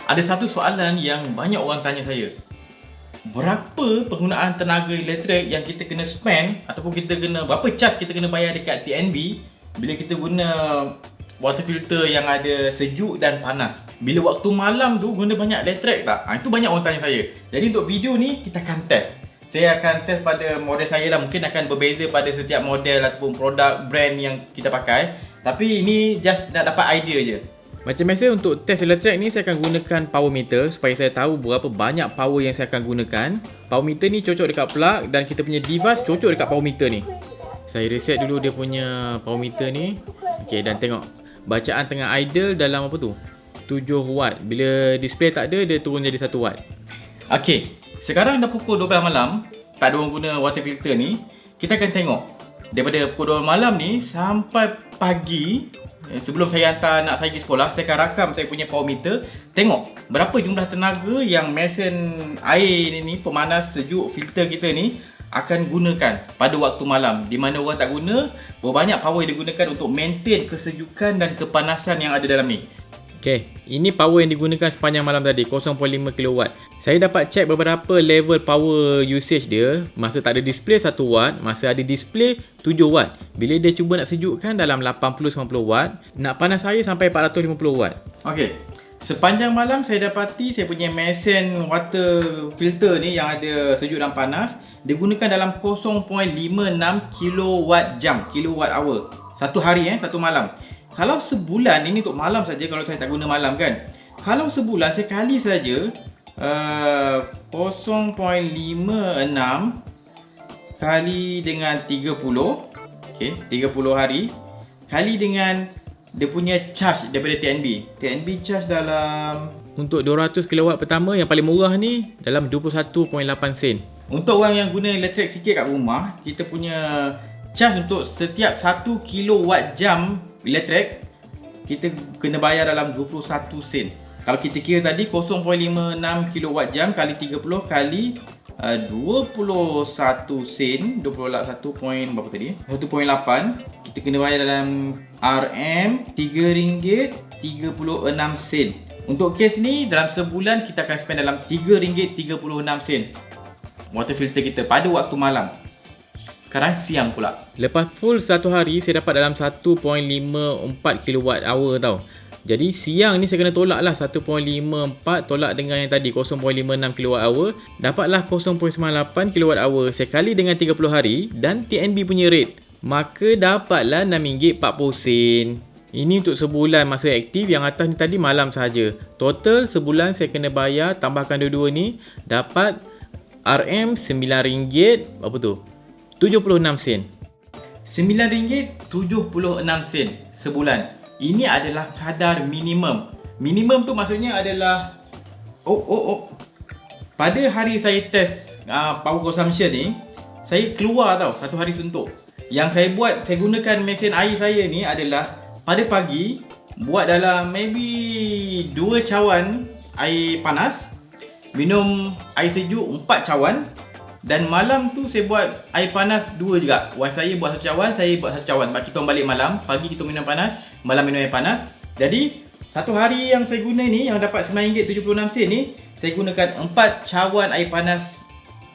Ada satu soalan yang banyak orang tanya saya. Berapa penggunaan tenaga elektrik yang kita kena spend ataupun kita kena berapa cas kita kena bayar dekat TNB bila kita guna water filter yang ada sejuk dan panas. Bila waktu malam tu guna banyak elektrik tak? Itu banyak orang tanya saya. Jadi untuk video ni kita akan test. Saya akan test pada model saya lah. Mungkin akan berbeza pada setiap model ataupun produk brand yang kita pakai. Tapi ini just nak dapat idea je. Macam biasa untuk test elektrik ni saya akan gunakan power meter supaya saya tahu berapa banyak power yang saya akan gunakan. Power meter ni cocok dekat plug dan kita punya device cocok dekat power meter ni. Saya reset dulu dia punya power meter ni. Okey, dan tengok bacaan tengah idle dalam apa tu? 7 watt. Bila display tak ada dia turun jadi 1 watt. Okey, sekarang dah pukul 12 malam. Tak ada orang guna water filter ni. Kita akan tengok daripada pukul 12 malam ni sampai pagi. Sebelum saya hantar anak saya pergi sekolah, saya akan rakam saya punya power meter. Tengok berapa jumlah tenaga yang mesin air ni, pemanas sejuk filter kita ni akan gunakan pada waktu malam. Di mana orang tak guna, berapa banyak power yang digunakan untuk maintain kesejukan dan kepanasan yang ada dalam ni. Okey, ini power yang digunakan sepanjang malam tadi, 0.5 kW. Saya dapat check beberapa level power usage dia. Masa tak ada display 1 watt, masa ada display 7 watt. Bila dia cuba nak sejukkan dalam 80-90 watt, nak panas air sampai 450 watt. Okey, sepanjang malam saya dapati saya punya mesin water filter ni yang ada sejuk dan panas digunakan dalam 0.56 kilowatt jam, kilowatt hour. Satu hari satu malam. Kalau sebulan, ini untuk malam saja kalau saya tak guna malam kan. Kalau sebulan saya kali saja 0.56 kali dengan 30. Okey, 30 hari kali dengan dia punya charge daripada TNB. TNB charge dalam untuk 200 kW pertama yang paling murah ni dalam 21.8 sen. Untuk orang yang guna elektrik sikit kat rumah, kita punya charge untuk setiap 1 kilowatt jam elektrik kita kena bayar dalam 21 sen. Kalau kita kira tadi 0.56 kilowatt jam kali 30 kali 21 sen, 21 point berapa tadi? 1.8, kita kena bayar dalam RM RM3.36. Untuk kes ni dalam sebulan kita akan spend dalam RM3.36 water filter kita pada waktu malam. Sekarang siang pula. Lepas full satu hari saya dapat dalam 1.54 kilowatt hour tau. Jadi siang ni saya kena tolak lah 1.54 tolak dengan yang tadi 0.56 kilowatt hour. Dapatlah 0.98 kilowatt hour. Saya kali dengan 30 hari dan TNB punya rate. Maka dapatlah RM6.40. Ini untuk sebulan masa aktif, yang atas ni tadi malam sahaja. Total sebulan saya kena bayar, tambahkan dua-dua ni, dapat RM9 berapa tu? 76 sen. RM9.76 sebulan. Ini adalah kadar minimum. Minimum tu maksudnya adalah pada hari saya test power consumption ni, saya keluar tau satu hari suntuk. Yang saya buat, saya gunakan mesin air saya ni adalah pada pagi buat dalam maybe 2 cawan air panas, minum air sejuk 4 cawan. Dan malam tu saya buat air panas 2 juga. Wife saya buat 1 cawan, saya buat 1 cawan. Sebab kita balik malam, pagi kita minum panas, malam minum air panas. Jadi satu hari yang saya guna ni, yang dapat RM9.76 ni, saya gunakan 4 cawan air panas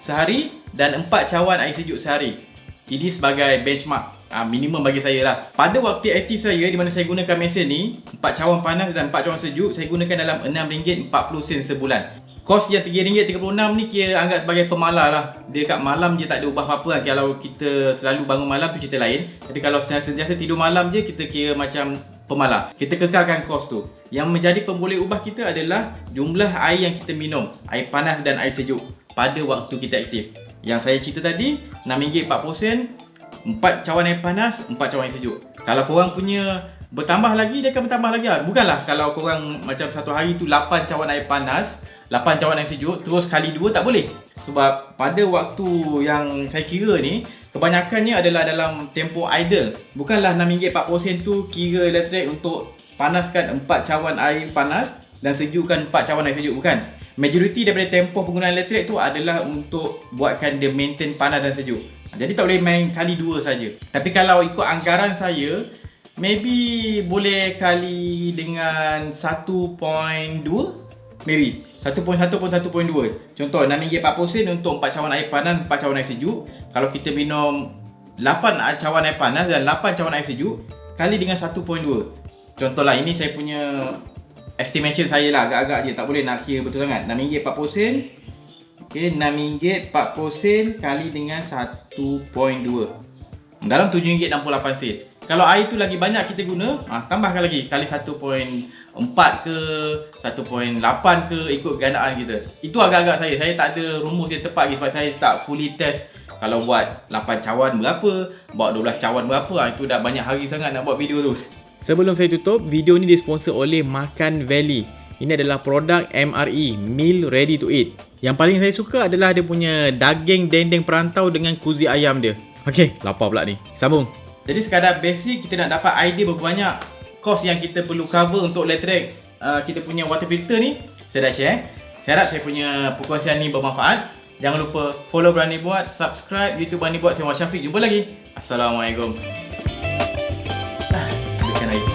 sehari dan 4 cawan air sejuk sehari. Ini sebagai benchmark minimum bagi saya lah. Pada waktu aktif saya di mana saya gunakan mesin ni, 4 cawan panas dan 4 cawan sejuk, saya gunakan dalam RM6.40 sebulan. Kos yang RM3.36 ni kira anggap sebagai pemalar lah. Dia kat malam je tak ada ubah apa-apa lah. Kalau kita selalu bangun malam tu cerita lain. Tapi kalau sentiasa tidur malam je, kita kira macam pemalar. Kita kekalkan kos tu. Yang menjadi pemboleh ubah kita adalah jumlah air yang kita minum, air panas dan air sejuk pada waktu kita aktif. Yang saya cerita tadi, RM6.40, 4 cawan air panas, 4 cawan air sejuk. Kalau korang punya bertambah lagi, dia akan bertambah lagi lah. Bukanlah kalau korang macam satu hari tu 8 cawan air panas, 8 cawan air sejuk, terus kali 2 tak boleh. Sebab pada waktu yang saya kira ni, kebanyakannya adalah dalam tempoh idle. Bukanlah RM6.40 tu kira elektrik untuk panaskan 4 cawan air panas dan sejukkan 4 cawan air sejuk, bukan. Majoriti daripada tempoh penggunaan elektrik tu adalah untuk buatkan dia maintain panas dan sejuk. Jadi tak boleh main kali 2 saja. Tapi kalau ikut anggaran saya, maybe boleh kali dengan 1.2 maybe 1.1 pun 1.2. Contoh RM6.40 untuk 4 cawan air panas, 4 cawan air sejuk. Kalau kita minum 8 cawan air panas dan 8 cawan air sejuk kali dengan 1.2. Contohlah, ini saya punya estimation saya lah, agak-agak je, tak boleh nak kira betul sangat. RM6.40. Okey, RM6.40 kali dengan 1.2. Dalam RM7.68. Kalau air tu lagi banyak kita guna, tambahkan lagi kali 1.4 ke 1.8 ke, ikut gandaan kita. Itu agak-agak saya tak ada rumus yang tepat lagi sebab saya tak fully test. Kalau buat 8 cawan berapa, buat 12 cawan berapa, itu dah banyak hari sangat nak buat video tu. Sebelum saya tutup, video ni disponsor oleh Makan Valley. Ini adalah produk MRE, Meal Ready to Eat. Yang paling saya suka adalah dia punya daging dendeng perantau dengan kuzi ayam dia. Okey, lapar pula ni. Sambung. Jadi sekadar basic, kita nak dapat idea berapa banyak kos yang kita perlu cover untuk Lectrek kita punya water filter ni. Saya dah share. Saya harap saya punya perkongsian ni bermanfaat. Jangan lupa follow Berani Buat, subscribe YouTube Berani Buat. Saya Muhammad Syafiq. Jumpa lagi. Assalamualaikum. Ambilkan air.